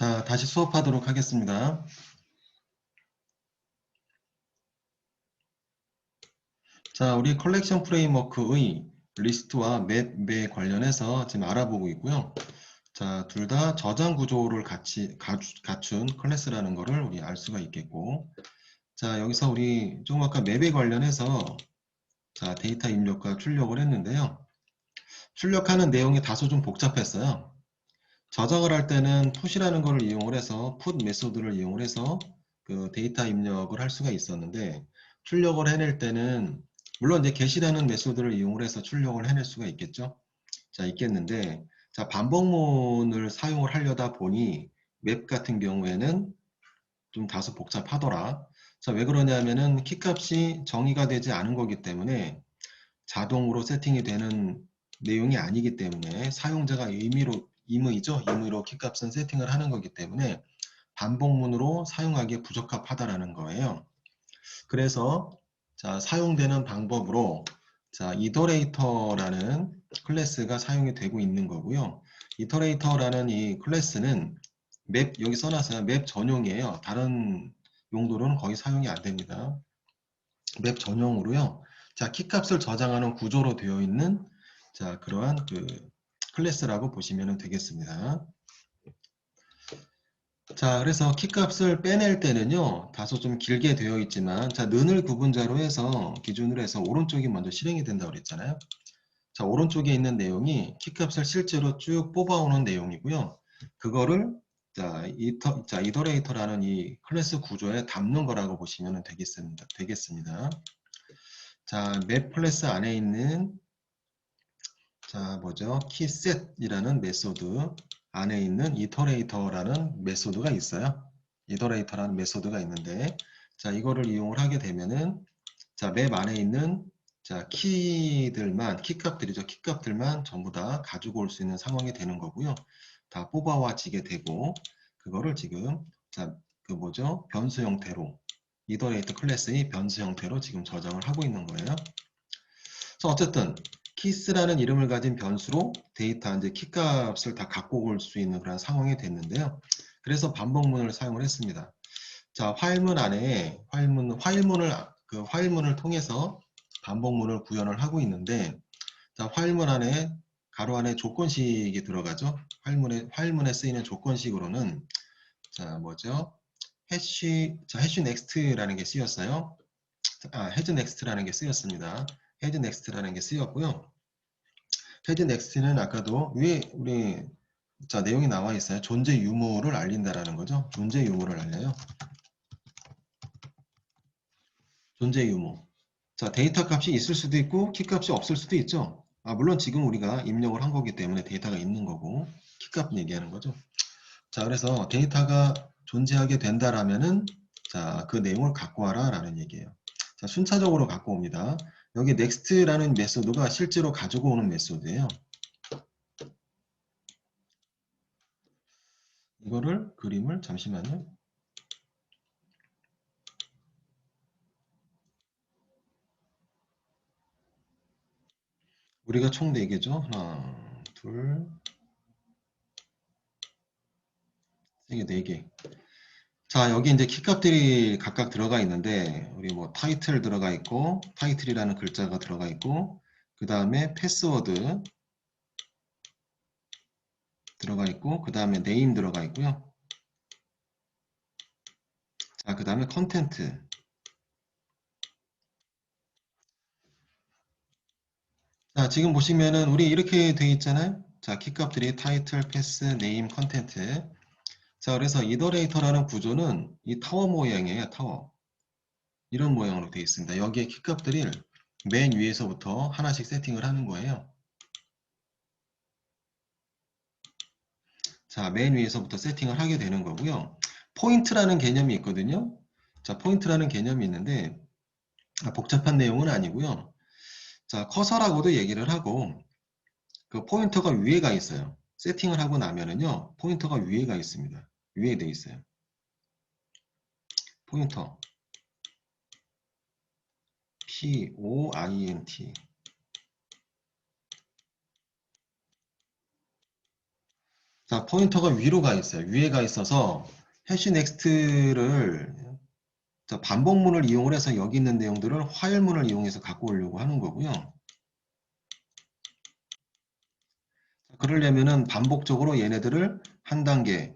자, 다시 수업하도록 하겠습니다. 자, 우리 컬렉션 프레임워크의 리스트와 맵에 관련해서 지금 알아보고 있고요. 자, 둘 다 저장 구조를 같이 갖춘 클래스라는 거를 우리 알 수가 있겠고, 자, 여기서 우리 조금 아까 맵에 관련해서 자, 데이터 입력과 출력을 했는데요. 출력하는 내용이 다소 좀 복잡했어요. 저장을 할 때는 풋이라는 것을 이용을 해서 put 메소드를 이용을 해서 그 데이터 입력을 할 수가 있었는데, 출력을 해낼 때는 물론 이제 get이라는 메소드를 이용을 해서 출력을 해낼 수가 있겠죠. 자, 있겠는데, 자, 반복문을 사용을 하려다 보니 맵 같은 경우에는 좀 다소 복잡하더라. 자, 왜 그러냐면은 키값이 정의가 되지 않은 거기 때문에 자동으로 세팅이 되는 내용이 아니기 때문에 사용자가 임의로 키값은 세팅을 하는 거기 때문에 반복문으로 사용하기에 부적합하다라는 거예요. 그래서 자, 사용되는 방법으로 자, 이터레이터라는 클래스가 사용이 되고 있는 거고요. 이터레이터라는 이 클래스는 맵 여기 써놨어요. 맵 전용이에요. 다른 용도로는 거의 사용이 안 됩니다. 맵 전용으로요. 자, 키값을 저장하는 구조로 되어 있는 자, 그러한 그 클래스라고 보시면 되겠습니다. 자, 그래서 키값을 빼낼 때는요, 다소 좀 길게 되어 있지만, 자, 는을 구분자로 해서 기준으로 해서 오른쪽이 먼저 실행이 된다고 그랬잖아요. 자, 오른쪽에 있는 내용이 키값을 실제로 쭉 뽑아오는 내용이고요. 그거를 자, 이터레이터라는 이 클래스 구조에 담는 거라고 보시면 되겠습니다. 자, 맵 클래스 안에 있는 자, 뭐죠? 키셋이라는 메소드 안에 있는 이터레이터라는 메소드가 있어요. 이터레이터라는 메소드가 있는데, 자, 이거를 이용을 하게 되면은, 자, 맵 안에 있는, 자, 키값들이죠. 키값들만 전부 다 가지고 올 수 있는 상황이 되는 거고요. 다 뽑아와지게 되고, 그거를 지금, 자, 그 뭐죠? 변수 형태로, 이터레이터 클래스의 변수 형태로 지금 저장을 하고 있는 거예요. 그래서 어쨌든 키스라는 이름을 가진 변수로 데이터 이제 키값을 다 갖고 올 수 있는 그런 상황이 됐는데요. 그래서 반복문을 사용을 했습니다. 자, 화일문 안에 화일문을 통해서 반복문을 구현을 하고 있는데, 자, 화일문 안에 가로 안에 조건식이 들어가죠. 화일문에 쓰이는 조건식으로는 자, 뭐죠? 해시 넥스트라는 게 쓰였어요. 헤드 넥스트라는 게 쓰였습니다. 헤드 넥스트라는 게 쓰였고요. 헤드 넥스트는 아까도 위에 우리 자 내용이 나와 있어요. 존재 유무를 알린다라는 거죠. 존재 유무를 알려요. 존재 유무. 자, 데이터 값이 있을 수도 있고 키 값이 없을 수도 있죠. 물론 지금 우리가 입력을 한 거기 때문에 데이터가 있는 거고 키 값 얘기하는 거죠. 자, 그래서 데이터가 존재하게 된다라면은 자, 그 내용을 갖고 와라라는 얘기예요. 자, 순차적으로 갖고 옵니다. 여기 next라는 메소드가 실제로 가지고 오는 메소드예요. 이거를 그림을 잠시만요. 우리가 총 4개죠. 하나, 둘, 세 개, 4개. 자, 여기 이제 키값들이 각각 들어가 있는데, 우리 뭐 타이틀 들어가 있고, 타이틀이라는 글자가 들어가 있고, 그 다음에 패스워드 들어가 있고, 그 다음에 네임 들어가 있고요. 자, 그 다음에 컨텐트. 자, 지금 보시면은 우리 이렇게 돼 있잖아요. 자, 키값들이 타이틀, 패스, 네임, 컨텐트. 자, 그래서 이더레이터라는 구조는 이 타워 모양이에요. 타워. 이런 모양으로 되어 있습니다. 여기에 키값들을 맨 위에서부터 하나씩 세팅을 하는 거예요. 자, 맨 위에서부터 세팅을 하게 되는 거고요. 포인트라는 개념이 있거든요. 자, 포인트라는 개념이 있는데 복잡한 내용은 아니고요. 자, 커서라고도 얘기를 하고 그 포인터가 위에가 있어요. 세팅을 하고 나면은요. 포인터가 위에가 있습니다. 위에 돼 있어요. 포인터 POINT. 자, 포인터가 위로 가 있어요. 위에 가 있어서 해시 넥스트를 자, 반복문을 이용을 해서 여기 있는 내용들을 화열문을 이용해서 갖고 오려고 하는 거고요. 그러려면은 반복적으로 얘네들을 한 단계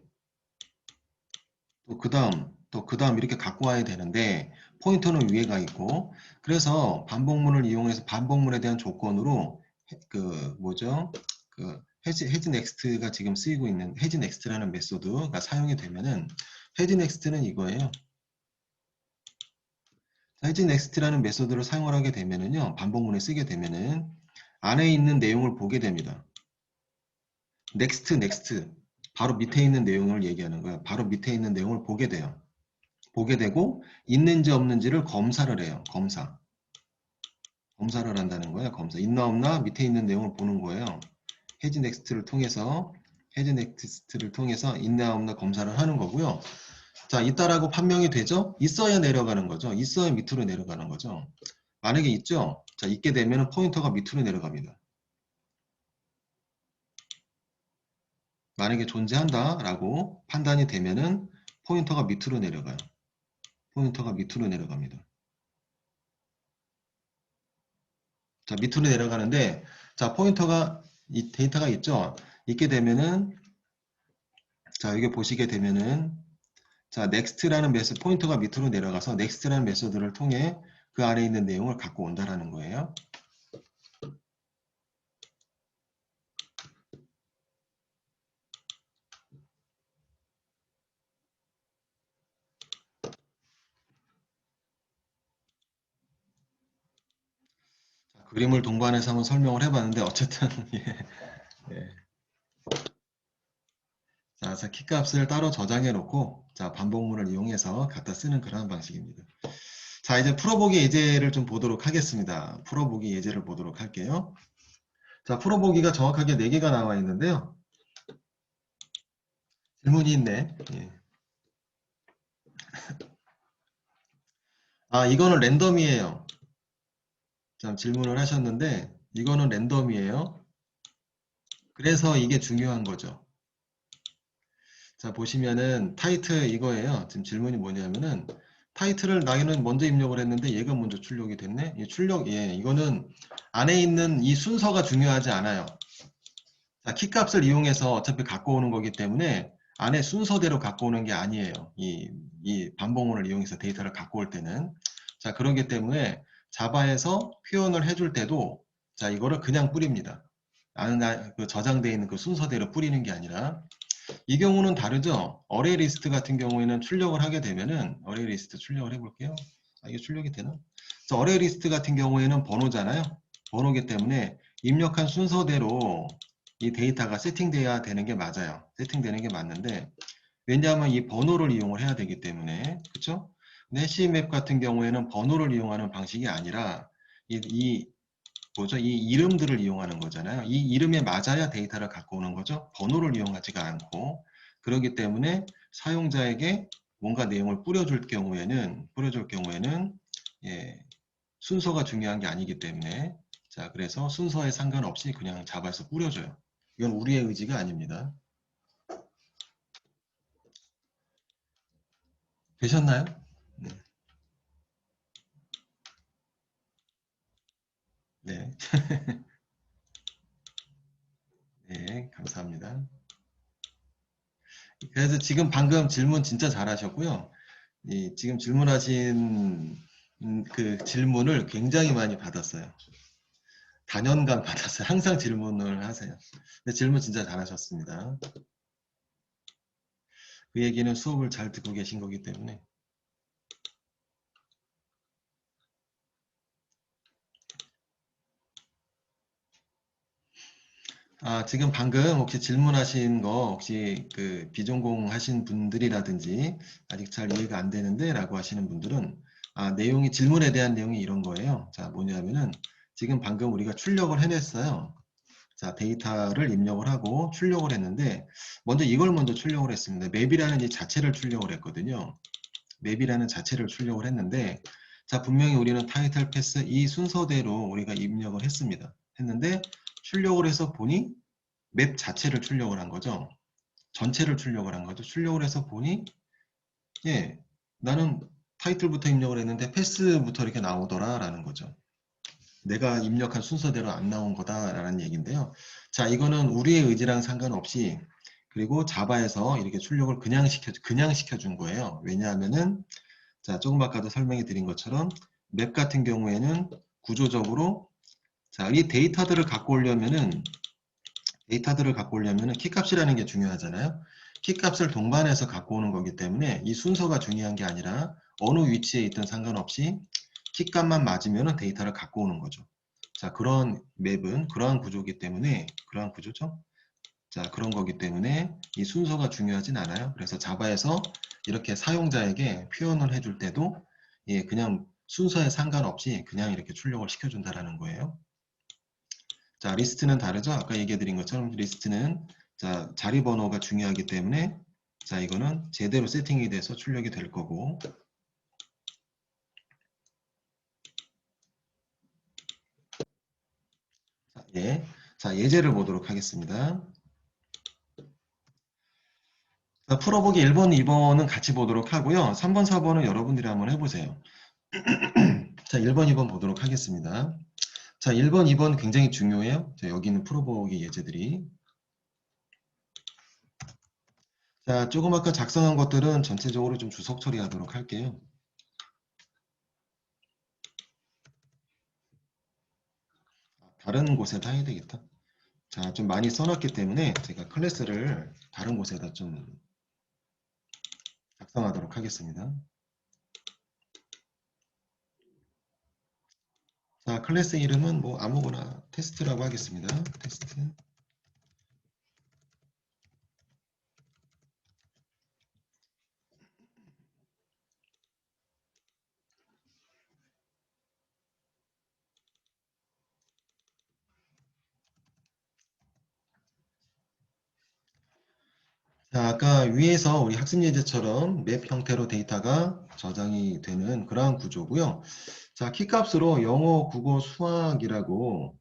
또 그 다음 이렇게 갖고 와야 되는데 포인터는 위에 가 있고 그래서 반복문을 이용해서 반복문에 대한 조건으로 그 뭐죠? 그 해지 넥스트가 지금 쓰이고 있는 해지 넥스트라는 메소드가 사용이 되면은 해지 넥스트는 이거예요. 해지 넥스트라는 메소드를 사용을 하게 되면은요. 반복문에 쓰게 되면은 안에 있는 내용을 보게 됩니다. 넥스트 바로 밑에 있는 내용을 얘기하는 거예요. 바로 밑에 있는 내용을 보게 돼요. 보게 되고 있는지 없는지를 검사를 해요. 검사를 한다는 거예요. 검사. 있나 없나 밑에 있는 내용을 보는 거예요. 해지 넥스트를 통해서 있나 없나 검사를 하는 거고요. 자, 있다라고 판명이 되죠? 있어야 내려가는 거죠. 있어야 밑으로 내려가는 거죠. 만약에 있죠? 자, 있게 되면 포인터가 밑으로 내려갑니다. 만약에 존재한다라고 판단이 되면은 포인터가 밑으로 내려가요. 포인터가 밑으로 내려갑니다. 자, 밑으로 내려가는데, 자, 포인터가, 이 데이터가 있죠? 있게 되면은, 자, 여기 보시게 되면은, 자, 넥스트라는 메소드, 포인터가 밑으로 내려가서 넥스트라는 메소드를 통해 그 안에 있는 내용을 갖고 온다라는 거예요. 자, 그림을 동반해서 한번 설명을 해봤는데, 어쨌든, 예, 예. 자, 그래서 키값을 따로 저장해 놓고, 자, 반복문을 이용해서 갖다 쓰는 그런 방식입니다. 자, 이제 풀어보기 예제를 좀 보도록 하겠습니다. 풀어보기 예제를 보도록 할게요. 자, 풀어보기가 정확하게 4개가 나와 있는데요. 질문이 있네. 예. 아, 이거는 랜덤이에요. 자, 질문을 하셨는데, 이거는 랜덤이에요. 그래서 이게 중요한 거죠. 자, 보시면은 타이틀 이거예요. 지금 질문이 뭐냐면은, 타이틀을 나는 먼저 입력을 했는데 얘가 먼저 출력이 됐네? 이거는 안에 있는 이 순서가 중요하지 않아요. 자, 키값을 이용해서 어차피 갖고 오는 거기 때문에 안에 순서대로 갖고 오는 게 아니에요. 이 반복문을 이용해서 데이터를 갖고 올 때는. 자, 그렇기 때문에 자바에서 표현을 해줄 때도 자, 이거를 그냥 뿌립니다. 그 저장되어 있는 그 순서대로 뿌리는 게 아니라 이 경우는 다르죠. 어레이 리스트 같은 경우에는 출력을 하게 되면은 어레이 리스트 출력을 해볼게요. 아, 이게 출력이 되나? 자, 어레이 리스트 같은 경우에는 번호잖아요. 번호기 때문에 입력한 순서대로 이 데이터가 세팅돼야 되는 게 맞아요. 세팅되는 게 맞는데 왜냐하면 이 번호를 이용을 해야 되기 때문에 그렇죠? 근데 해시맵 같은 경우에는 번호를 이용하는 방식이 아니라 이 이름들을 이용하는 거잖아요. 이 이름에 맞아야 데이터를 갖고 오는 거죠. 번호를 이용하지가 않고 그렇기 때문에 사용자에게 뭔가 내용을 뿌려줄 경우에는 예, 순서가 중요한 게 아니기 때문에 자, 그래서 순서에 상관없이 그냥 자바에서 뿌려줘요. 이건 우리의 의지가 아닙니다. 되셨나요? 네. 네, 네, 감사합니다. 그래서 지금 방금 질문 진짜 잘하셨고요. 지금 질문하신 그 질문을 굉장히 많이 받았어요. 단연간 받았어요. 항상 질문을 하세요. 근데 질문 진짜 잘하셨습니다. 그 얘기는 수업을 잘 듣고 계신 거기 때문에. 아, 지금 방금 혹시 질문하신 거 혹시 그 비전공 하신 분들이라든지 아직 잘 이해가 안 되는데 라고 하시는 분들은 질문에 대한 내용이 이런 거예요. 자, 뭐냐면은 지금 방금 우리가 출력을 해냈어요. 자, 데이터를 입력을 하고 출력을 했는데 먼저 이걸 먼저 출력을 했습니다. 맵이라는 이 자체를 출력을 했거든요. 맵이라는 자체를 출력을 했는데 자, 분명히 우리는 타이틀 패스 이 순서대로 우리가 입력을 했습니다. 했는데 출력을 해서 보니 맵 자체를 출력을 한 거죠. 전체를 출력을 한 거죠. 출력을 해서 보니 예, 나는 타이틀부터 입력을 했는데 패스부터 이렇게 나오더라 라는 거죠. 내가 입력한 순서대로 안 나온 거다라는 얘기인데요. 자, 이거는 우리의 의지랑 상관없이 그리고 자바에서 이렇게 출력을 그냥 시켜준 거예요. 왜냐하면은 자, 조금 아까도 설명해 드린 것처럼 맵 같은 경우에는 구조적으로 자, 이 데이터들을 갖고 오려면은 키값이라는 게 중요하잖아요. 키값을 동반해서 갖고 오는 거기 때문에 이 순서가 중요한 게 아니라 어느 위치에 있든 상관없이 키값만 맞으면 데이터를 갖고 오는 거죠. 자, 그런 맵은 그러한 구조기 때문에 그러한 구조죠. 자, 그런 거기 때문에 이 순서가 중요하진 않아요. 그래서 자바에서 이렇게 사용자에게 표현을 해줄 때도 예, 그냥 순서에 상관없이 그냥 이렇게 출력을 시켜준다라는 거예요. 자, 리스트는 다르죠. 아까 얘기해 드린 것처럼 리스트는 자, 자리 번호가 중요하기 때문에 자, 이거는 제대로 세팅이 돼서 출력이 될 거고 자, 예. 자, 예제를 보도록 하겠습니다. 자, 풀어보기 1번, 2번은 같이 보도록 하고요. 3번, 4번은 여러분들이 한번 해보세요. 자, 1번, 2번 보도록 하겠습니다. 자, 1번, 2번 굉장히 중요해요. 자, 여기 있는 풀어보기 예제들이. 자, 조금 아까 작성한 것들은 전체적으로 좀 주석 처리하도록 할게요. 다른 곳에다 해야 되겠다. 자, 좀 많이 써놨기 때문에 제가 클래스를 다른 곳에다 좀 작성하도록 하겠습니다. 자, 클래스 이름은 뭐 아무거나 테스트라고 하겠습니다. 테스트. 자, 아까 위에서 우리 학습 예제처럼 맵 형태로 데이터가 저장이 되는 그러한 구조고요. 자, 키값으로 영어, 국어, 수학이라고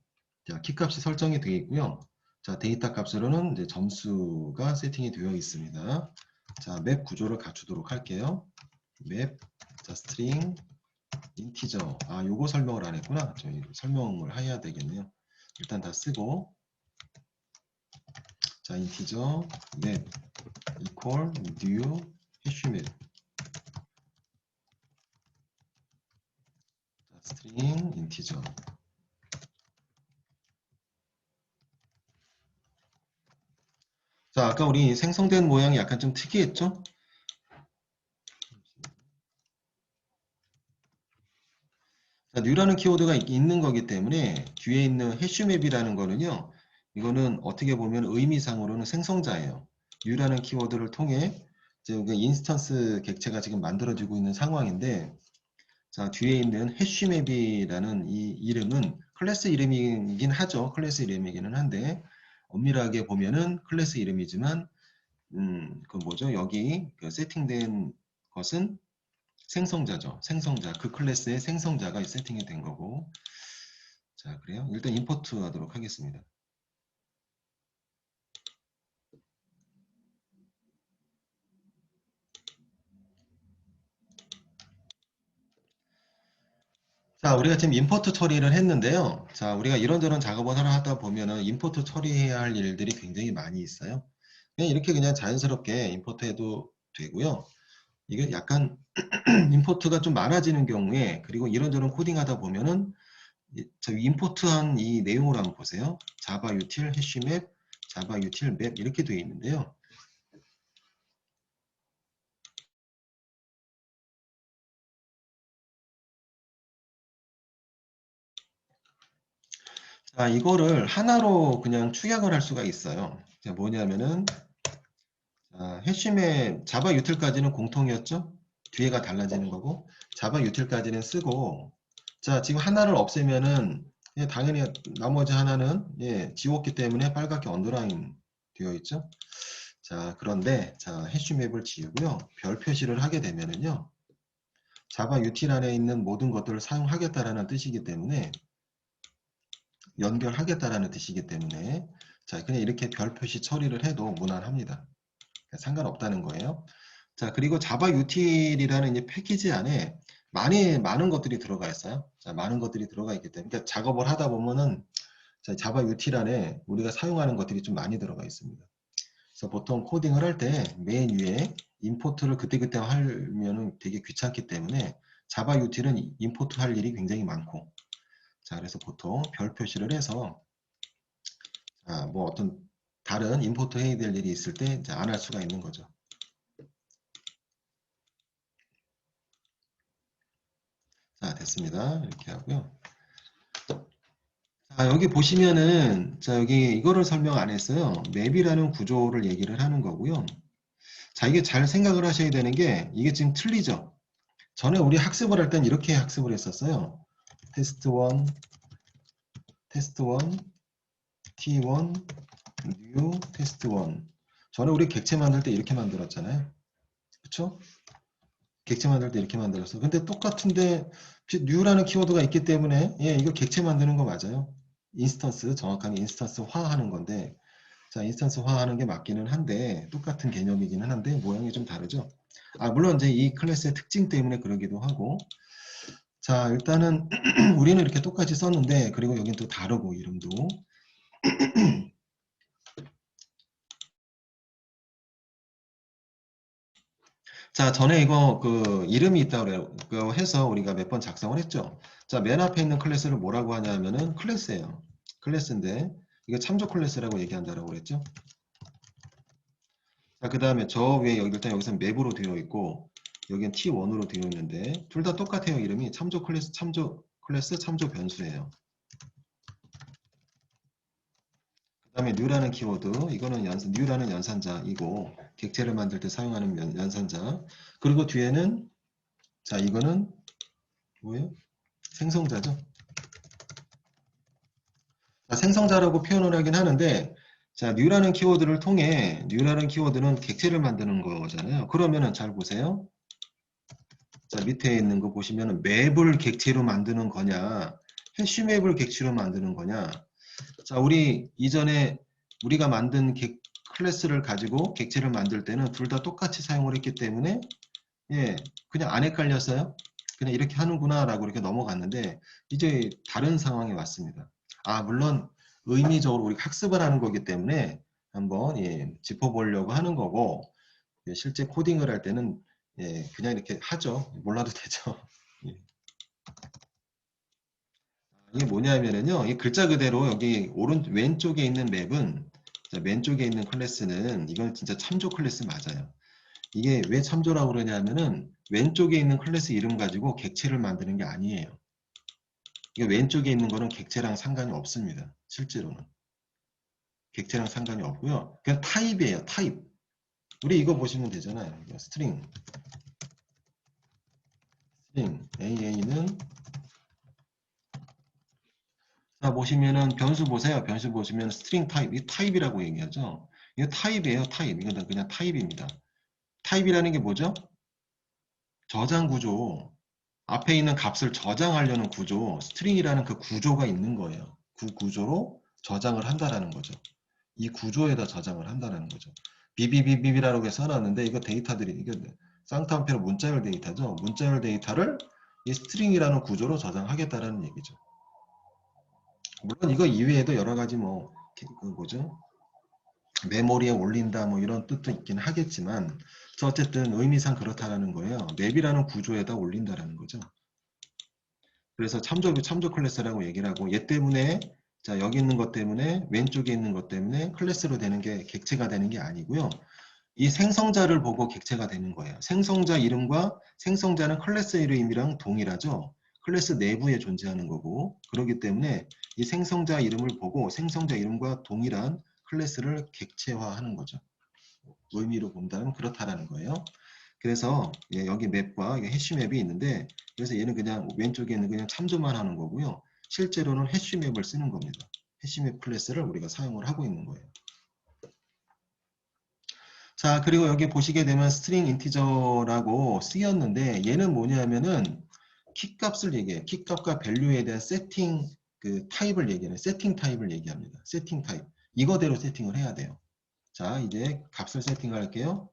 자, 키값이 설정이 되어 있고요. 자, 데이터 값으로는 이제 점수가 세팅이 되어 있습니다. 자, 맵 구조를 갖추도록 할게요. 맵, 자, 스트링, 인티저. 아, 요거 설명을 안 했구나. 저희 설명을 해야 되겠네요. 일단 다 쓰고 자, 인티저, 맵, equal, new, 해쉬맵. 스트링, 인티저. 자, 아까 우리 생성된 모양이 약간 좀 특이했죠? 자, new라는 키워드가 있는 거기 때문에 뒤에 있는 해쉬맵이라는 거는요. 이거는 어떻게 보면 의미상으로는 생성자예요. new라는 키워드를 통해 이제 인스턴스 객체가 지금 만들어지고 있는 상황인데 자, 뒤에 있는 해쉬맵이라는 이 이름은 클래스 이름이긴 하죠. 클래스 이름이기는 한데 엄밀하게 보면은 클래스 이름이지만 그 뭐죠? 여기 그 세팅된 것은 생성자죠. 생성자. 그 클래스의 생성자가 세팅이 된 거고. 자, 그래요. 일단 임포트 하도록 하겠습니다. 자, 우리가 지금 임포트 처리를 했는데요. 자, 우리가 이런저런 작업을 하다 보면은 임포트 처리해야 할 일들이 굉장히 많이 있어요. 그냥 이렇게 그냥 자연스럽게 임포트 해도 되고요. 이게 약간 임포트가 좀 많아지는 경우에 그리고 이런저런 코딩하다 보면은 저 임포트한 이 내용을 한번 보세요. 자바 유틸 해쉬맵, 자바 유틸 맵 이렇게 되어 있는데요. 자, 이거를 하나로 그냥 축약을 할 수가 있어요. 자, 뭐냐면은 해쉬맵 자바 유틸까지는 공통이었죠? 뒤에가 달라지는 거고 자바 유틸까지는 쓰고 자, 지금 하나를 없애면은 예, 당연히 나머지 하나는 예, 지웠기 때문에 빨갛게 언더라인 되어 있죠? 자, 그런데 자, 해쉬맵을 지우고요. 별 표시를 하게 되면은요. 자바 유틸 안에 있는 모든 것들을 사용하겠다라는 뜻이기 때문에 연결하겠다라는 뜻이기 때문에 자, 그냥 이렇게 별 표시 처리를 해도 무난합니다. 상관없다는 거예요. 자, 그리고 자바 util이라는 이 패키지 안에 많은 것들이 들어가 있어요. 자, 많은 것들이 들어가 있기 때문에 그러니까 작업을 하다 보면은 자, 자바 util 안에 우리가 사용하는 것들이 좀 많이 들어가 있습니다. 그래서 보통 코딩을 할 때 맨 위에 임포트를 그때그때 하면은 되게 귀찮기 때문에 자바 util은 임포트 할 일이 굉장히 많고 자, 그래서 보통 별 표시를 해서 뭐 어떤 다른 임포트 해야 될 일이 있을 때 안 할 수가 있는 거죠. 자, 됐습니다. 이렇게 하고요. 자, 여기 보시면은 자, 여기 이거를 설명 안 했어요. 맵이라는 구조를 얘기를 하는 거고요. 자, 이게 잘 생각을 하셔야 되는 게 이게 지금 틀리죠. 전에 우리 학습을 할 땐 이렇게 학습을 했었어요. 테스트 1, 테스트 1, T1, new 테스트 1. 전에 우리 객체 만들 때 이렇게 만들었잖아요. 그쵸? 객체 만들 때 이렇게 만들었어. 근데 똑같은데 new라는 키워드가 있기 때문에 예, 이거 객체 만드는 거 맞아요. 인스턴스, 정확하게 인스턴스화 하는 건데 자, 인스턴스화 하는 게 맞기는 한데 똑같은 개념이기는 한데 모양이 좀 다르죠. 물론 이제 이 클래스의 특징 때문에 그러기도 하고 자, 일단은 우리는 이렇게 똑같이 썼는데 그리고 여긴 또 다르고 이름도 자, 전에 이거 그 이름이 있다고 해서 우리가 몇 번 작성을 했죠. 자, 맨 앞에 있는 클래스를 뭐라고 하냐면은 클래스예요. 클래스인데 이게 참조 클래스라고 얘기한다라고 그랬죠. 자, 그 다음에 저 위에 일단 여기서 맵으로 되어 있고 여기는 T1으로 되어 있는데 둘 다 똑같아요. 이름이 참조 클래스, 참조 변수예요. 그 다음에 new라는 키워드 이거는 new라는 연산자이고 객체를 만들 때 사용하는 연산자 그리고 뒤에는 자 이거는 뭐예요? 생성자죠. 자, 생성자라고 표현을 하긴 하는데 자 new라는 키워드를 통해 new라는 키워드는 객체를 만드는 거잖아요. 그러면은 잘 보세요. 자 밑에 있는 거 보시면은 맵을 객체로 만드는 거냐 해시맵을 객체로 만드는 거냐 자 우리 이전에 우리가 만든 클래스를 가지고 객체를 만들 때는 둘 다 똑같이 사용을 했기 때문에 예 그냥 안 헷갈렸어요. 그냥 이렇게 하는구나 라고 이렇게 넘어갔는데 이제 다른 상황이 왔습니다. 물론 의미적으로 우리가 학습을 하는 거기 때문에 한번 예, 짚어보려고 하는 거고 예, 실제 코딩을 할 때는 예, 그냥 이렇게 하죠. 몰라도 되죠. 예. 이게 뭐냐면은요, 이 글자 그대로 여기 왼쪽에 있는 맵은 자, 왼쪽에 있는 클래스는 이건 진짜 참조 클래스 맞아요. 이게 왜 참조라고 그러냐면은 왼쪽에 있는 클래스 이름 가지고 객체를 만드는 게 아니에요. 이게 왼쪽에 있는 거는 객체랑 상관이 없습니다. 실제로는. 객체랑 상관이 없고요. 그냥 타입이에요. 타입. 우리 이거 보시면 되잖아요. 스트링. AA는 자 보시면은 변수 보세요. 변수 보시면 스트링 타입. 이 타입이라고 얘기하죠. 이거 타입이에요. 타입. 이건 그냥 타입입니다. 타입이라는 게 뭐죠? 저장 구조. 앞에 있는 값을 저장하려는 구조. 스트링이라는 그 구조가 있는 거예요. 그 구조로 저장을 한다라는 거죠. 이 구조에다 저장을 한다는 거죠. 비비비비라고 써놨는데 이거 데이터들이 이게 쌍따옴표로 문자열 데이터죠. 문자열 데이터를 이 스트링이라는 구조로 저장하겠다라는 얘기죠. 물론 이거 이외에도 여러 가지 그 뭐죠? 메모리에 올린다 뭐 이런 뜻도 있긴 하겠지만 어쨌든 의미상 그렇다라는 거예요. 맵이라는 구조에다 올린다라는 거죠. 그래서 참조 클래스라고 얘기를 하고 얘 때문에 자 여기 있는 것 때문에 왼쪽에 있는 것 때문에 클래스로 되는 게 객체가 되는 게 아니고요. 이 생성자를 보고 객체가 되는 거예요. 생성자 이름과 생성자는 클래스 이름이랑 동일하죠. 클래스 내부에 존재하는 거고 그렇기 때문에 이 생성자 이름을 보고 생성자 이름과 동일한 클래스를 객체화하는 거죠. 의미로 본다면 그렇다라는 거예요. 그래서 예, 여기 맵과 해시맵이 있는데 그래서 얘는 그냥 왼쪽에 있는 그냥 참조만 하는 거고요. 실제로는 해시맵을 쓰는 겁니다. 해시맵 클래스를 우리가 사용을 하고 있는 거예요. 자, 그리고 여기 보시게 되면 스트링 인티저라고 쓰였는데 얘는 뭐냐면은 키값을 얘기해요. 키값과 밸류에 대한 세팅 그 타입을 얘기해요. 세팅 타입을 얘기합니다. 세팅 타입. 이거대로 세팅을 해야 돼요. 자, 이제 값을 세팅할게요.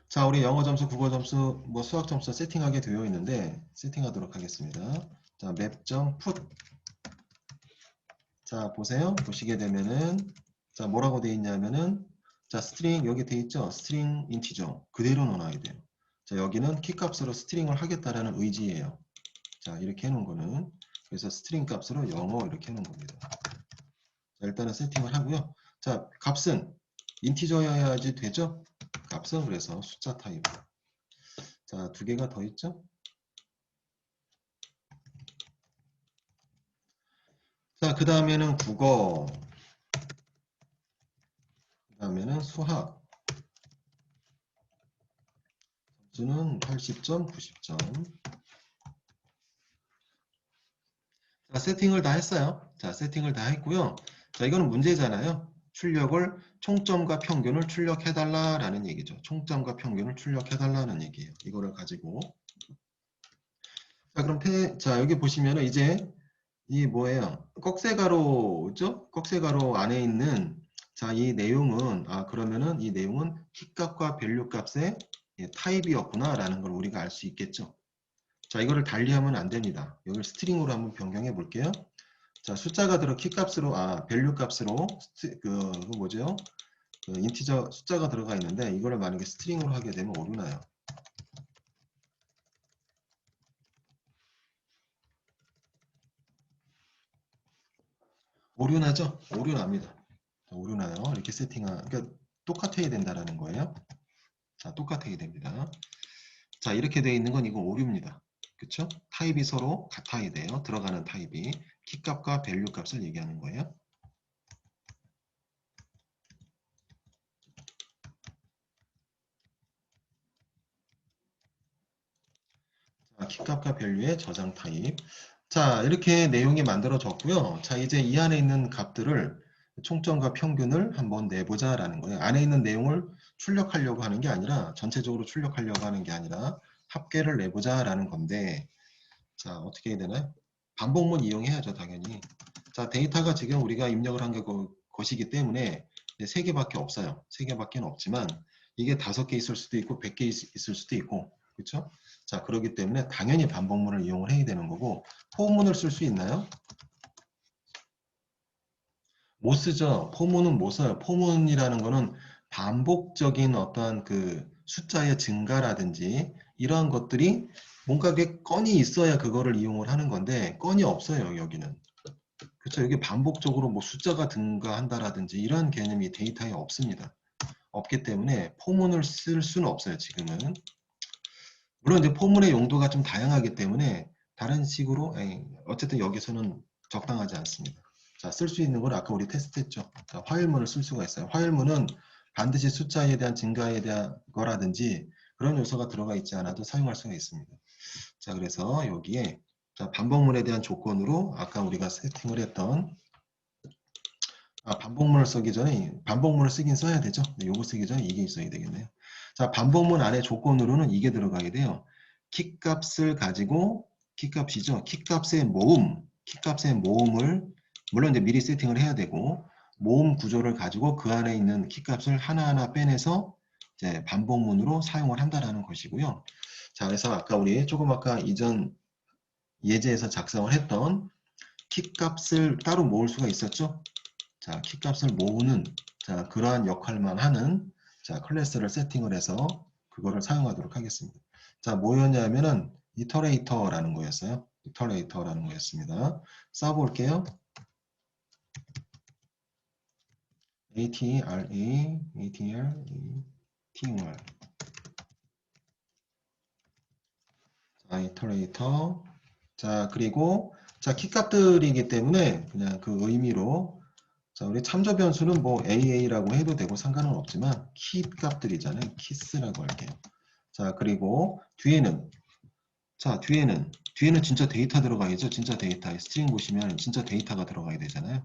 자, 우리 영어 점수, 국어 점수, 뭐 수학 점수 세팅하게 되어 있는데 세팅하도록 하겠습니다. 자, map.put. 자, 보세요. 보시게 되면은 자, 뭐라고 되어 있냐면은 자, 스트링 여기 되어 있죠? 스트링 인티저 그대로 넣어놔야 돼요. 자, 여기는 키 값으로 스트링을 하겠다라는 의지예요. 자, 이렇게 해놓은 거는 그래서 스트링 값으로 영어 이렇게 해놓은 겁니다. 자, 일단은 세팅을 하고요. 자, 값은 인티저여야지 되죠? 값은 그래서 숫자 타입. 자, 두 개가 더 있죠? 자, 그 다음에는 국어, 그 다음에는 수학. 점수는 80점, 90점. 자, 세팅을 다 했어요. 자, 세팅을 다 했고요. 자, 이거는 문제잖아요. 출력을 총점과 평균을 출력해달라라는 얘기죠. 총점과 평균을 출력해달라는 얘기예요. 이거를 가지고. 자, 그럼 자, 여기 보시면은 이제 이 뭐예요? 꺽쇠가루죠? 꺽쇠가루 안에 있는 자, 이 내용은 그러면은 이 내용은 키값과 밸류 값의 타입이었구나라는 걸 우리가 알 수 있겠죠. 자, 이거를 달리하면 안 됩니다. 여기를 스트링으로 한번 변경해 볼게요. 자, 숫자가 키값으로 밸류 값으로 그 뭐죠? 그 인티저 숫자가 들어가 있는데 이거를 만약에 스트링으로 하게 되면 오류나요. 오류나죠? 오류납니다. 오류나요. 이렇게 그러니까 똑같아야 된다라는 거예요. 자, 똑같아야 됩니다. 자, 이렇게 되어 있는 건 이거 오류입니다. 그쵸? 타입이 서로 같아야 돼요. 들어가는 타입이 키값과 밸류 값을 얘기하는 거예요. 자, 키값과 밸류의 저장 타입. 자, 이렇게 내용이 만들어졌고요. 자, 이제 이 안에 있는 값들을 총점과 평균을 한번 내보자라는 거예요. 안에 있는 내용을 출력하려고 하는 게 아니라 전체적으로 출력하려고 하는 게 아니라 합계를 내보자라는 건데 자, 어떻게 해야 되나요? 반복문 이용해야죠, 당연히. 자, 데이터가 지금 우리가 입력을 한 것이기 때문에 3개밖에 없어요. 3개밖에 없지만 이게 5개 있을 수도 있고 100개 있을 수도 있고 그렇죠? 자, 그렇기 때문에 당연히 반복문을 이용을 해야 되는 거고 포문을 쓸 수 있나요? 못 쓰죠. 포문은 못 써요. 포문이라는 거는 반복적인 어떠한 그 숫자의 증가라든지 이러한 것들이 뭔가 게 건이 있어야 그거를 이용을 하는 건데 건이 없어요, 여기는. 그렇죠. 여기 반복적으로 뭐 숫자가 증가한다라든지 이런 개념이 데이터에 없습니다. 없기 때문에 포문을 쓸 수는 없어요, 지금은. 물론 이제 포문의 용도가 좀 다양하기 때문에 다른 식으로 어쨌든 여기서는 적당하지 않습니다. 자, 쓸 수 있는 걸 아까 우리 테스트했죠. 자, 화열문을 쓸 수가 있어요. 화열문은 반드시 숫자에 대한 증가에 대한 거라든지 그런 요소가 들어가 있지 않아도 사용할 수가 있습니다. 자, 그래서 여기에 자, 반복문에 대한 조건으로 아까 우리가 세팅을 했던 반복문을 쓰기 전에 반복문을 쓰긴 써야 되죠. 네, 요거 쓰기 전에 이게 있어야 되겠네요. 자, 반복문 안에 조건으로는 이게 들어가야 돼요. 키값을 가지고 키값이죠. 키값의 모음을 물론 이제 미리 세팅을 해야 되고 모음 구조를 가지고 그 안에 있는 키값을 하나하나 빼내서 이제 반복문으로 사용을 한다라는 것이고요. 자, 그래서 아까 우리 조금 아까 이전 예제에서 작성을 했던 키값을 따로 모을 수가 있었죠. 자, 키값을 모으는 자, 그러한 역할만 하는 자, 클래스를 세팅을 해서 그거를 사용하도록 하겠습니다. 자, 뭐였냐면은 이터레이터라는 거였어요. 이터레이터라는 거였습니다. 써볼게요. ATRA 자, 이터레이터 자, 그리고 자, 키값들이기 때문에 그냥 그 의미로 자, 우리 참조 변수는 뭐 AA라고 해도 되고 상관은 없지만 키 값들이잖아요. 키스라고 할게요. 자, 그리고 뒤에는 진짜 데이터 들어가야죠. 진짜 데이터. 스트링 보시면 진짜 데이터가 들어가야 되잖아요.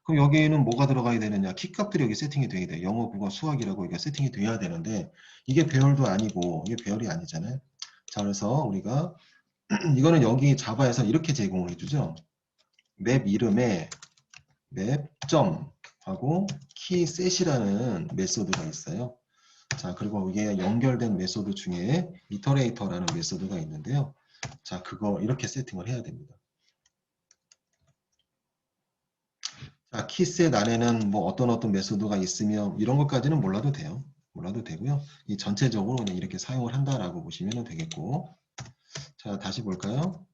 그럼 여기에는 뭐가 들어가야 되느냐? 키 값들이 여기 세팅이 돼야 돼요. 영어, 국어, 수학이라고 이게 세팅이 돼야 되는데 이게 배열도 아니고 이게 배열이 아니잖아요. 자, 그래서 우리가 이거는 여기 자바에서 이렇게 제공을 해주죠. 맵 이름에 맵 점 하고 키셋이라는 메소드가 있어요. 자, 그리고 이게 연결된 메소드 중에 이터레이터라는 메소드가 있는데요. 자, 그거 이렇게 세팅을 해야 됩니다. 자, 키셋 안에는 뭐 어떤 메소드가 있으며 이런 것까지는 몰라도 돼요. 몰라도 되고요. 이 전체적으로 그냥 이렇게 사용을 한다라고 보시면 되겠고. 자, 다시 볼까요?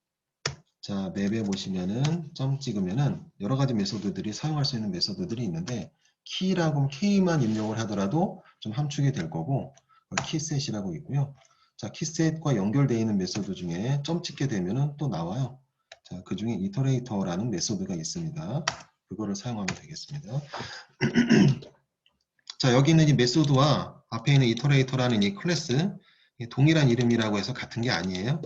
자, 맵에 보시면은 점 찍으면은 여러 가지 메소드들이 사용할 수 있는 메소드들이 있는데 키라고 K만 입력을 하더라도 좀 함축이 될 거고 키셋이라고 있고요. 자, 키셋과 연결되어 있는 메소드 중에 점 찍게 되면은 또 나와요. 자, 그 중에 이터레이터라는 메소드가 있습니다. 그거를 사용하면 되겠습니다. 자, 여기 있는 이 메소드와 앞에 있는 이터레이터라는 이 클래스 동일한 이름이라고 해서 같은 게 아니에요.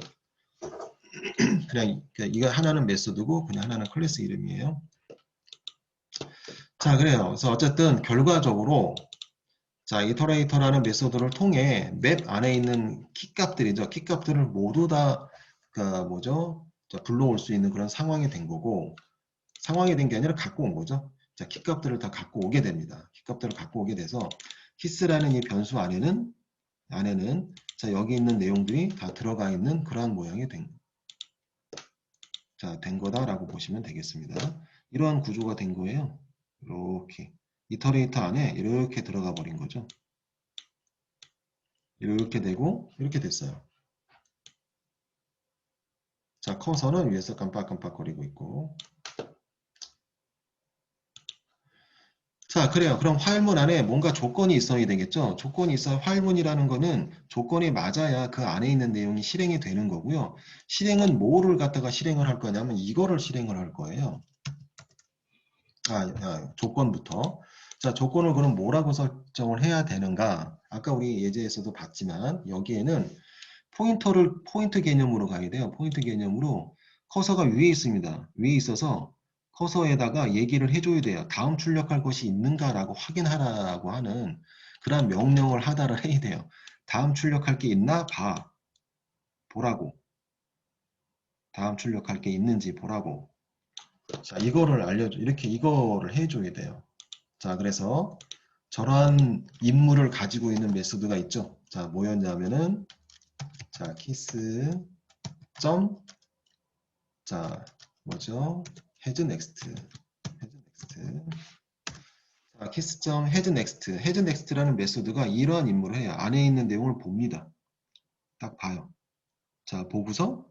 그냥 이거 하나는 메소드고 그냥 하나는 클래스 이름이에요. 자, 그래요. 그래서 어쨌든 결과적으로 자, 이터레이터라는 메소드를 통해 맵 안에 있는 키값들이죠. 키값들을 모두 다 뭐죠? 자, 불러올 수 있는 그런 상황이 된 거고 상황이 된 게 아니라 갖고 온 거죠. 자, 키값들을 다 갖고 오게 됩니다. 키값들을 갖고 오게 돼서 키스라는 이 변수 안에는 자, 여기 있는 내용들이 다 들어가 있는 그러한 모양이 된 거다라고 보시면 되겠습니다. 이러한 구조가 된 거예요. 이렇게 이터레이터 안에 이렇게 들어가 버린 거죠. 이렇게 되고 이렇게 됐어요. 자, 커서는 위에서 깜빡깜빡거리고 있고. 자, 그래요. 그럼 화일문 안에 뭔가 조건이 있어야 되겠죠. 조건이 있어야 화일문이라는 거는 조건이 맞아야 그 안에 있는 내용이 실행이 되는 거고요. 실행은 뭐를 갖다가 실행을 할 거냐면 이거를 실행을 할 거예요. 조건부터. 자, 조건을 그럼 뭐라고 설정을 해야 되는가? 아까 우리 예제에서도 봤지만 여기에는 포인트 개념으로 가야 돼요. 포인트 개념으로 커서가 위에 있습니다. 위에 있어서 커서에다가 얘기를 해줘야 돼요. 다음 출력할 것이 있는가라고 확인하라고 하는 그런 명령을 하다를 해야 돼요. 다음 출력할 게 있나? 보라고. 다음 출력할 게 있는지 보라고. 자, 이거를 이거를 해줘야 돼요. 자, 그래서 저러한 임무를 가지고 있는 메소드가 있죠. 자, 뭐였냐면은 자, 키스 점 자, 뭐죠? 헤드 넥스트. 자, 키스 점 헤드 넥스트. 헤드 넥스트라는 메소드가 이러한 임무를 해요. 안에 있는 내용을 봅니다. 딱 봐요. 자, 보고서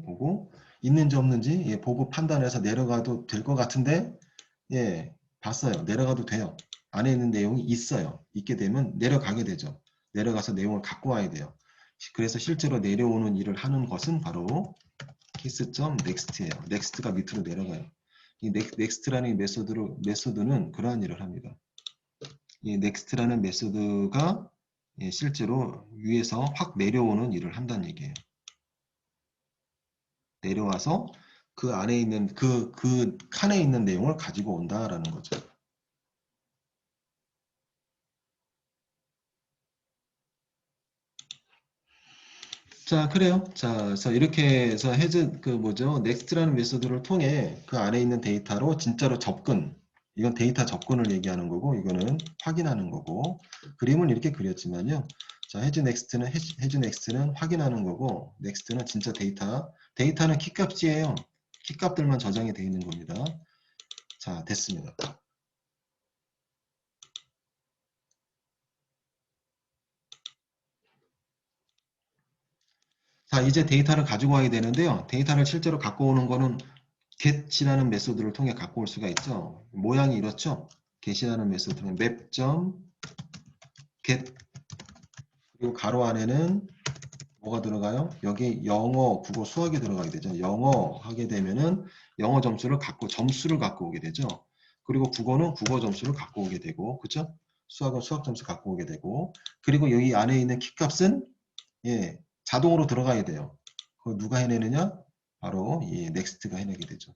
보고 있는지 없는지 보고 판단해서 내려가도 될 것 같은데 봤어요. 내려가도 돼요. 안에 있는 내용이 있어요. 있게 되면 내려가게 되죠. 내려가서 내용을 갖고 와야 돼요. 그래서 실제로 내려오는 일을 하는 것은 바로 키스.next예요. next가 밑으로 내려가요. 이 next라는 메소드는 그러한 일을 합니다. 이 next라는 메소드가 실제로 위에서 확 내려오는 일을 한다는 얘기예요. 내려와서 그 안에 있는 그 칸에 있는 내용을 가지고 온다라는 거죠. 자, 그래요. 자, 그래서 이렇게 해서 넥스트라는 메소드를 통해 그 안에 있는 데이터로 진짜로 이건 데이터 접근을 얘기하는 거고, 이거는 확인하는 거고, 그림은 이렇게 그렸지만요. 자, 헤즈 넥스트는 확인하는 거고, 넥스트는 진짜 데이터는 키값이에요. 키값들만 저장이 되어 있는 겁니다. 자, 됐습니다. 자, 이제 데이터를 가지고 와야 되는데요. 데이터를 실제로 갖고 오는 거는 get이라는 메소드를 통해 갖고 올 수가 있죠. 모양이 이렇죠. get이라는 메소드는 map.get 그리고 가로 안에는 뭐가 들어가요? 여기 영어, 국어, 수학이 들어가게 되죠. 영어 하게 되면은 영어 점수를 갖고 오게 되죠. 그리고 국어는 국어 점수를 갖고 오게 되고, 그쵸? 수학은 수학 점수 갖고 오게 되고, 그리고 여기 안에 있는 키값은 자동으로 들어가야 돼요. 그거 누가 해내느냐? 바로 이 넥스트가 해내게 되죠.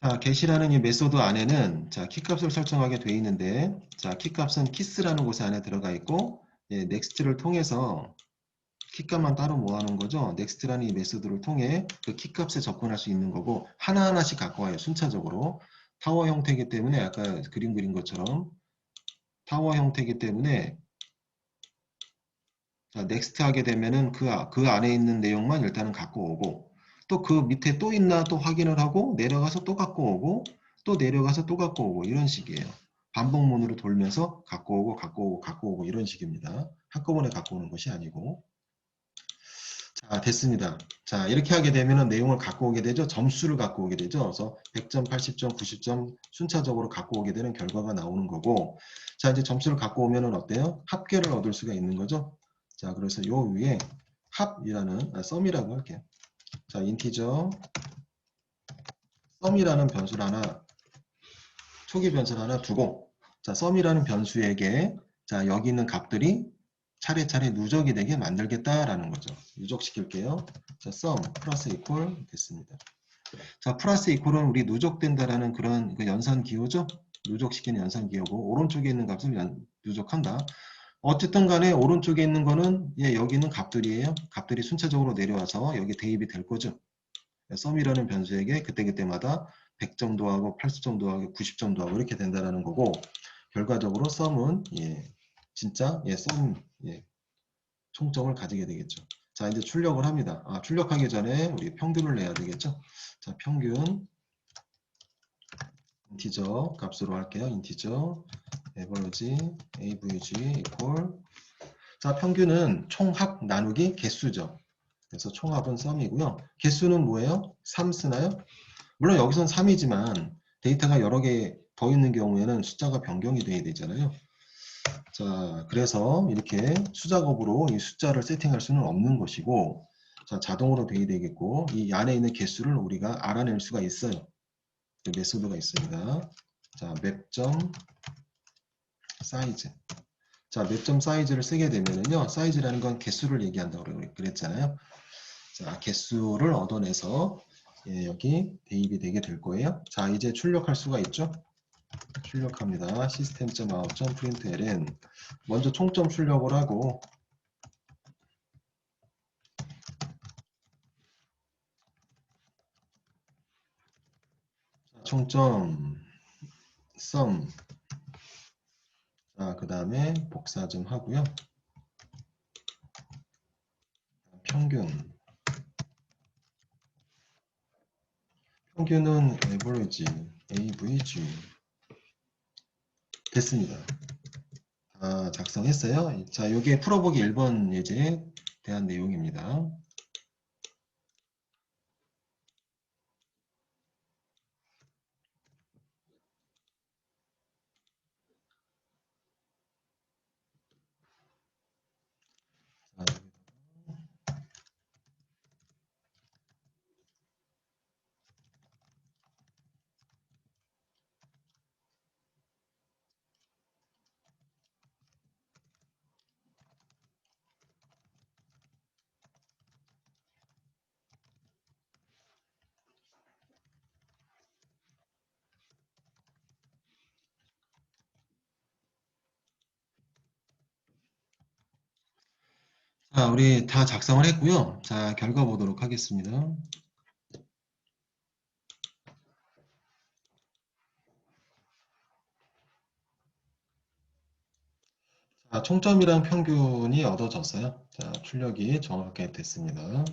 자, get이라는 이 메소드 안에는 자, 키값을 설정하게 되어 있는데 자, 키값은 키스라는 곳에 안에 들어가 있고 next를 통해서 키값만 따로 모아놓은 거죠. next라는 이 메소드를 통해 그 키값에 접근할 수 있는 거고 하나하나씩 갖고 와요. 순차적으로. 타워 형태이기 때문에 아까 그림 그린 것처럼 타워 형태이기 때문에 자, next 하게 되면은 그 안에 있는 내용만 일단은 갖고 오고 또 그 밑에 또 있나 또 확인을 하고 내려가서 또 갖고 오고 또 내려가서 또 갖고 오고 이런 식이에요. 반복문으로 돌면서 갖고 오고 갖고 오고 갖고 오고 이런 식입니다. 한꺼번에 갖고 오는 것이 아니고. 자, 됐습니다. 자, 이렇게 하게 되면은 내용을 갖고 오게 되죠. 점수를 갖고 오게 되죠. 그래서 100점, 80점, 90점 순차적으로 갖고 오게 되는 결과가 나오는 거고. 자, 이제 점수를 갖고 오면은 어때요? 합계를 얻을 수가 있는 거죠. 자, 그래서 요 위에 합이라는, 썸이라고 할게요. 자, 인티저, 썸이라는 변수를 하나, 초기 변수를 하나 두고, 자, 썸이라는 변수에게, 자, 여기 있는 값들이 차례차례 누적이 되게 만들겠다라는 거죠. 누적시킬게요. 자, 썸 플러스 이퀄 됐습니다. 자, 플러스 이퀄은 우리 누적된다라는 그런 그 연산 기호죠. 누적시키는 연산 기호고 오른쪽에 있는 값을 누적한다. 어쨌든 간에 오른쪽에 있는 거는 여기 있는 값들이에요. 값들이 순차적으로 내려와서 여기 대입이 될 거죠. 썸이라는 변수에게 그때그때마다 100점 더하고 80점 더하고 90점 더하고 이렇게 된다는 거고 결과적으로 썸은 진짜 썸 총점을 가지게 되겠죠. 자, 이제 출력을 합니다. 출력하기 전에 우리 평균을 내야 되겠죠. 자, 평균 인티저 값으로 할게요. 인티저 에버러지 avg 이퀄 자, 평균은 총합 나누기 개수죠. 그래서 총합은 썸이고요. 개수는 뭐예요? 3 쓰나요? 물론 여기선 3이지만 데이터가 여러 개 더 있는 경우에는 숫자가 변경이 돼야 되잖아요. 자, 그래서 이렇게 수작업으로 이 숫자를 세팅할 수는 없는 것이고 자, 자동으로 되게 되겠고 이 안에 있는 개수를 우리가 알아낼 수가 있어요. 그 메소드가 있습니다. 자, 맵점 사이즈. 자, 맵점 사이즈를 쓰게 되면은요. 사이즈라는 건 개수를 얘기한다고 그랬잖아요. 자, 개수를 얻어내서 여기 대입이 되게 될 거예요. 자, 이제 출력할 수가 있죠. 출력합니다. system.out.println 먼저 총점 출력을 하고 총점 sum 자, 그 다음에 복사 좀 하고요. 평균은 avg 됐습니다. 작성했어요. 자, 이게 풀어보기 1번 예제에 대한 내용입니다. 자, 우리 다 작성을 했고요. 자, 결과 보도록 하겠습니다. 자, 총점이랑 평균이 얻어졌어요. 자, 출력이 정확하게 됐습니다.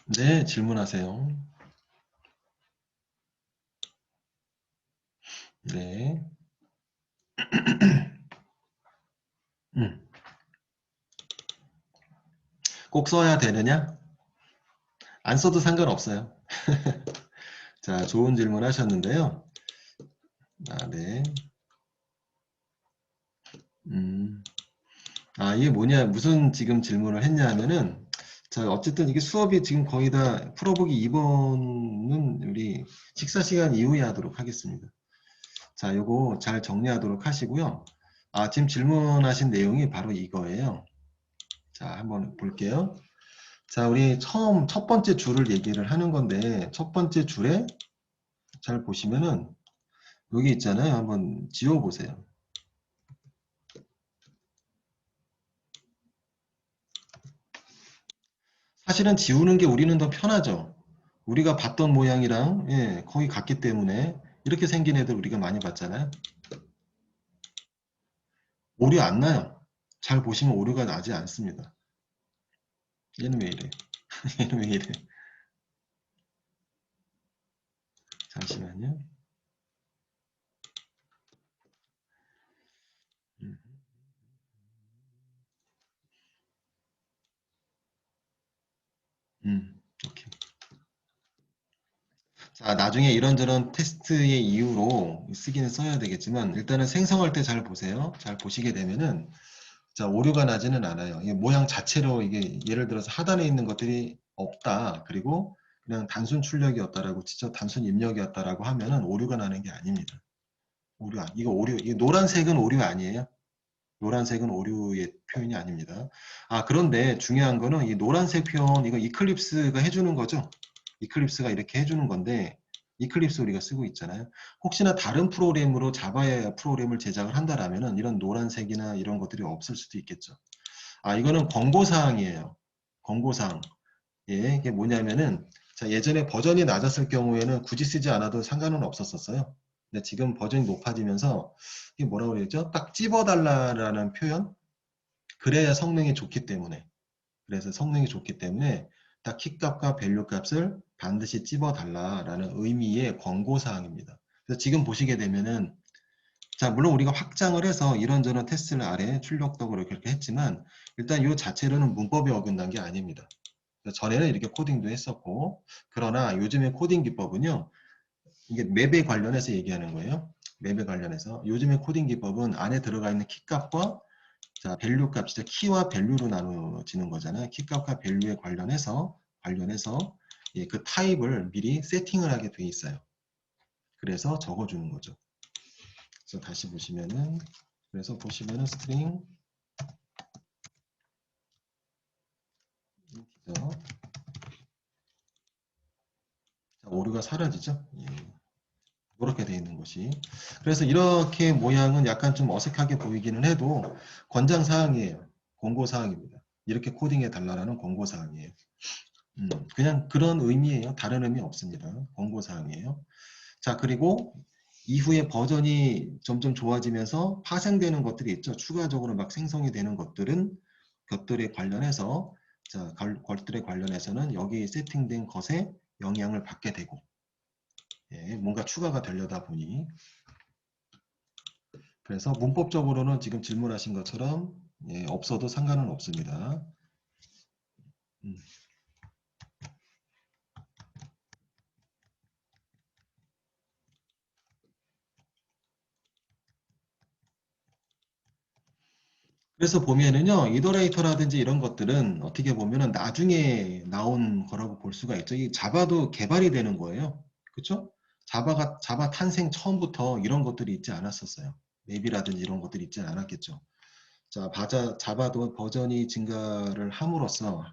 네, 질문하세요. 네. 꼭 써야 되느냐? 안 써도 상관없어요. 자, 좋은 질문 하셨는데요. 네. 이게 뭐냐, 무슨 지금 질문을 했냐 하면은, 자, 어쨌든 이게 수업이 지금 거의 다 풀어보기 2번은 우리 식사 시간 이후에 하도록 하겠습니다. 자, 요거 잘 정리하도록 하시고요. 지금 질문하신 내용이 바로 이거예요. 자, 한번 볼게요. 자, 우리 첫 번째 줄을 얘기를 하는 건데, 첫 번째 줄에 잘 보시면은, 여기 있잖아요. 한번 지워보세요. 사실은 지우는 게 우리는 더 편하죠. 우리가 봤던 모양이랑 거의 같기 때문에 이렇게 생긴 애들 우리가 많이 봤잖아요. 오류 안 나요. 잘 보시면 오류가 나지 않습니다. 얘는 왜 이래? 얘는 왜 이래? 잠시만요. 음, 오케이. 자, 나중에 이런저런 테스트의 이유로 쓰기는 써야 되겠지만 일단은 생성할 때 잘 보세요. 잘 보시게 되면은 자, 오류가 나지는 않아요. 이 모양 자체로 이게 예를 들어서 하단에 있는 것들이 없다. 그리고 그냥 단순 출력이었다라고 진짜 단순 입력이었다라고 하면은 오류가 나는 게 아닙니다. 이거 오류, 이 노란색은 오류 아니에요. 노란색은 오류의 표현이 아닙니다. 그런데 중요한 거는 이 노란색 표현, 이거 이클립스가 해주는 거죠. 이클립스가 이렇게 해주는 건데, 이클립스 우리가 쓰고 있잖아요. 혹시나 다른 프로그램으로 자바의 프로그램을 제작을 한다라면은 이런 노란색이나 이런 것들이 없을 수도 있겠죠. 이거는 권고사항이에요. 권고사항. 예, 이게 뭐냐면은, 자, 예전에 버전이 낮았을 경우에는 굳이 쓰지 않아도 상관은 없었어요. 근데 지금 버전이 높아지면서, 이게 뭐라고 그러죠? 딱 찝어달라라는 표현? 그래야 성능이 좋기 때문에. 그래서 성능이 좋기 때문에, 딱 키값과 밸류 값을 반드시 찝어달라라는 의미의 권고사항입니다. 그래서 지금 보시게 되면은, 자, 물론 우리가 확장을 해서 이런저런 테스트를 아래 출력덕으로 이렇게 했지만, 일단 이 자체로는 문법이 어긋난 게 아닙니다. 전에는 이렇게 코딩도 했었고, 그러나 요즘의 코딩 기법은요, 이게 맵에 관련해서 얘기하는 거예요. 맵에 관련해서. 요즘의 코딩 기법은 안에 들어가 있는 키값과 자, 밸류 값, 진짜 키와 밸류로 나눠지는 거잖아요. 키값과 밸류에 관련해서 예, 그 타입을 미리 세팅을 하게 돼 있어요. 그래서 적어주는 거죠. 그래서 다시 보시면은, 그래서 보시면은 스트링, 인티저, 오류가 사라지죠. 예. 이렇게 되어 있는 것이. 그래서 이렇게 모양은 약간 좀 어색하게 보이기는 해도 권장사항이에요. 권고사항입니다. 이렇게 코딩해 달라는 권고사항이에요. 그냥 그런 의미예요. 다른 의미 없습니다. 권고사항이에요. 자, 그리고 이후에 버전이 점점 좋아지면서 파생되는 것들이 있죠. 추가적으로 막 생성이 되는 것들에 관련해서 자, 것들에 관련해서는 여기 세팅된 것에 영향을 받게 되고 예, 뭔가 추가가 되려다 보니 그래서 문법적으로는 지금 질문하신 것처럼 예, 없어도 상관은 없습니다. 음. 그래서 보면은요, 이더레이터라든지 이런 것들은 어떻게 보면은 나중에 나온 거라고 볼 수가 있죠. 이 자바도 개발이 되는 거예요. 그렇죠? 자바 탄생 처음부터 이런 것들이 있지 않았었어요. 맵이라든지 이런 것들이 있지 않았겠죠. 자, 자바도 버전이 증가를 함으로써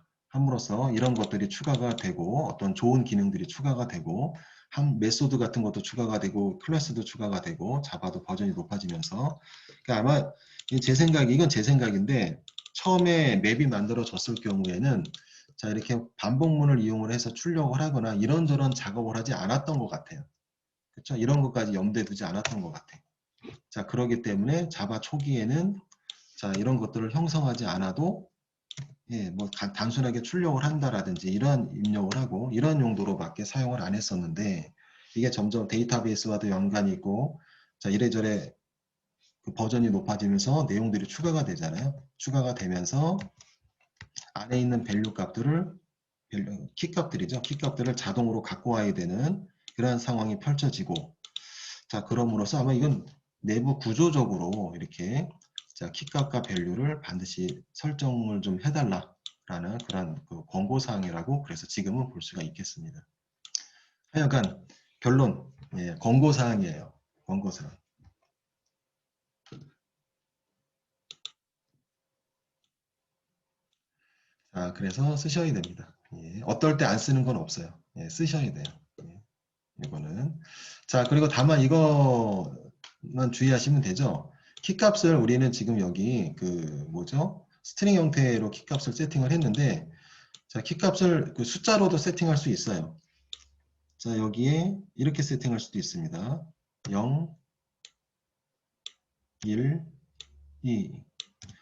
이런 것들이 추가가 되고 어떤 좋은 기능들이 추가가 되고 메소드 같은 것도 추가가 되고 클래스도 추가가 되고 자바도 버전이 높아지면서 그러니까 아마 이건 제 생각인데 처음에 맵이 만들어졌을 경우에는 자 이렇게 반복문을 이용을 해서 출력을 하거나 이런저런 작업을 하지 않았던 것 같아요. 그렇죠? 이런 것까지 염두에 두지 않았던 것 같아요. 자 그러기 때문에 자바 초기에는 자, 이런 것들을 형성하지 않아도 예, 뭐 단순하게 출력을 한다라든지 이런 입력을 하고 이런 용도로밖에 사용을 안 했었는데 이게 점점 데이터베이스와도 연관이 있고 자, 이래저래 그 버전이 높아지면서 내용들이 추가가 되잖아요. 추가가 되면서 안에 있는 밸류 값들을 키 값들이죠. 키 값들을 자동으로 갖고 와야 되는 그런 상황이 펼쳐지고 자, 그럼으로써 아마 이건 내부 구조적으로 이렇게 자, 키값과 밸류를 반드시 설정을 좀 해달라라는 그런 그 권고사항이라고 그래서 지금은 볼 수가 있겠습니다. 하여간 결론, 예, 권고사항이에요. 권고사항. 자, 그래서 쓰셔야 됩니다. 예, 어떨 때 안 쓰는 건 없어요. 예, 쓰셔야 돼요. 예, 이거는. 자, 그리고 다만 이거만 주의하시면 되죠. 키값을 우리는 지금 여기 그 뭐죠? 스트링 형태로 키값을 세팅을 했는데, 자, 키값을 그 숫자로도 세팅할 수 있어요. 자, 여기에 이렇게 세팅할 수도 있습니다. 0, 1, 2.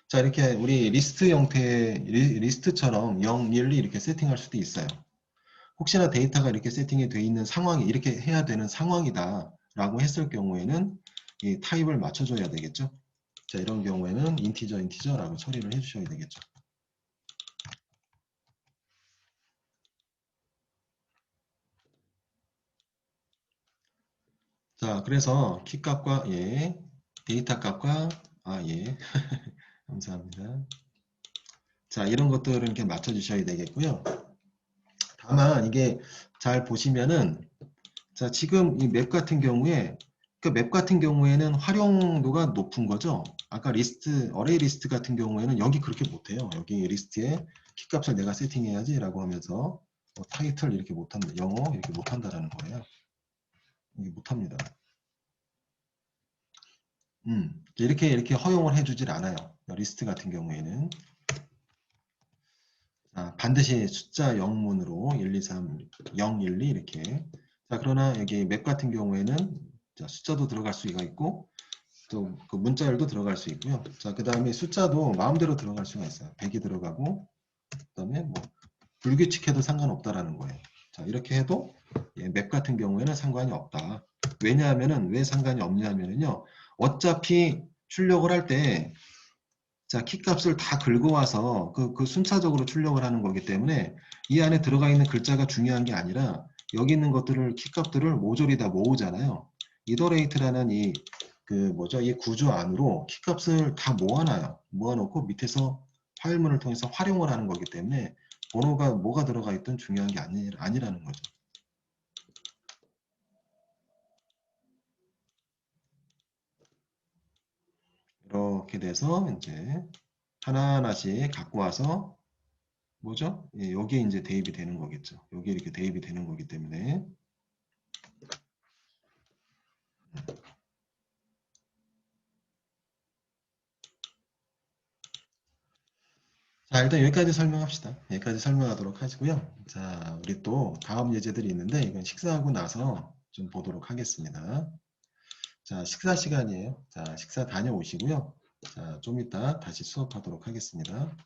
자, 이렇게 우리 리스트 형태의 리스트처럼 0, 1, 2 이렇게 세팅할 수도 있어요. 혹시나 데이터가 이렇게 세팅이 되어 있는 상황이 이렇게 해야 되는 상황이다 라고 했을 경우에는 이 타입을 맞춰줘야 되겠죠. 자, 이런 경우에는 인티저라고 처리를 해주셔야 되겠죠. 자, 그래서 키값과 예, 데이터 값과 예, 감사합니다. 자, 이런 것들은 이렇게 맞춰주셔야 되겠고요. 다만 이게 잘 보시면은 자, 지금 이 맵 같은 경우에 그 맵 같은 경우에는 활용도가 높은 거죠. 아까 리스트, 어레이 리스트 같은 경우에는 여기 그렇게 못해요. 여기 리스트에 키값을 내가 세팅해야지 라고 하면서 타이틀 이렇게 못한다. 영어 이렇게 못한다라는 거예요. 이게 못합니다. 이렇게 허용을 해주질 않아요. 리스트 같은 경우에는. 자, 반드시 숫자 영문으로 1, 2, 3, 0, 1, 2 이렇게. 자, 그러나 여기 맵 같은 경우에는 자, 숫자도 들어갈 수가 있고 또 그 문자열도 들어갈 수 있고요. 자, 그 다음에 숫자도 마음대로 들어갈 수가 있어요. 100이 들어가고 그 다음에 뭐 불규칙해도 상관없다라는 거예요. 자, 이렇게 해도 예, 맵 같은 경우에는 상관이 없다. 왜냐하면은 왜 상관이 없냐면은요. 어차피 출력을 할 때 자, 키값을 다 긁어와서 그 순차적으로 출력을 하는 거기 때문에 이 안에 들어가 있는 글자가 중요한 게 아니라 여기 있는 것들을 키값들을 모조리 다 모으잖아요. 이더레이트라는 그 뭐죠? 이 구조 안으로 키값을 다 모아놔요. 모아놓고 밑에서 파일문을 통해서 활용을 하는 거기 때문에 번호가 뭐가 들어가 있든 중요한 게 아니라는 거죠. 이렇게 돼서 이제 하나하나씩 갖고 와서 뭐죠? 예, 여기에 이제 대입이 되는 거겠죠. 여기에 이렇게 대입이 되는 거기 때문에. 자, 일단 여기까지 설명합시다. 여기까지 설명하도록 하시고요. 자, 우리 또 다음 예제들이 있는데 이건 식사하고 나서 좀 보도록 하겠습니다. 자, 식사 시간이에요. 자, 식사 다녀오시고요. 자, 좀 이따 다시 수업하도록 하겠습니다.